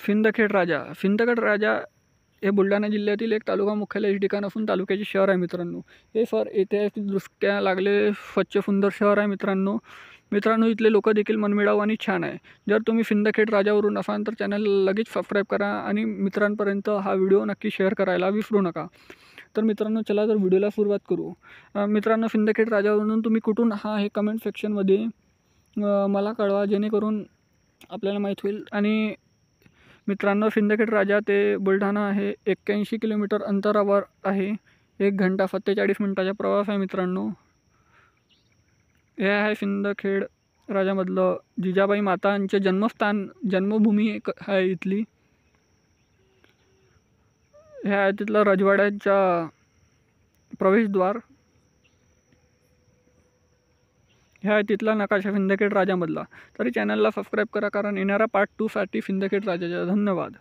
सिंदखेड राजा. सिंदखेड राजा हे बुलढाणा जिल्ह्यातील एक तालुका मुख्यालय ठिकाण असून तालुक्याचे शहर आहे मित्रांनो. हे शहर ऐतिहासिकदृष्ट्या लागले स्वच्छ सुंदर शहर आहे मित्रांनो. मित्रांनो इथले लोक देखील मनमिळाऊ आणि छान आहे. जर तुम्ही सिंदखेड राजावरून असाल तर चॅनल लगेच सबस्क्राईब करा आणि मित्रांपर्यंत हा व्हिडिओ नक्की शेअर करायला विसरू नका. तर मित्रांनो चला तर व्हिडिओला सुरुवात करू. मित्रांनो सिंदखेड राजावरून तुम्ही कुठून हे कमेंट सेक्शनमध्ये मला कळवा, जेणेकरून आपल्याला माहीत होईल. आणि मित्रांनो सिंदखेड राजा ते बुलढाणा आहे 81 किलोमीटर अंतरावर आहे. 1 घंटा 47 मिनिटाचा प्रवास आहे मित्रांनो. हे आहे सिंदखेड राजामधलं जिजाबाई मातांचे जन्मस्थान, जन्मभूमी एक आहे इथली. हे आहे तिथलं राजवाड्याचा प्रवेशद्वार. हे आहे तिथला नकाशा सिंदखेड राजामधला. तरी चॅनलला सबस्क्राईब करा, कारण येणाऱ्या पार्ट 2साठी सिंदखेड राजाचा. धन्यवाद.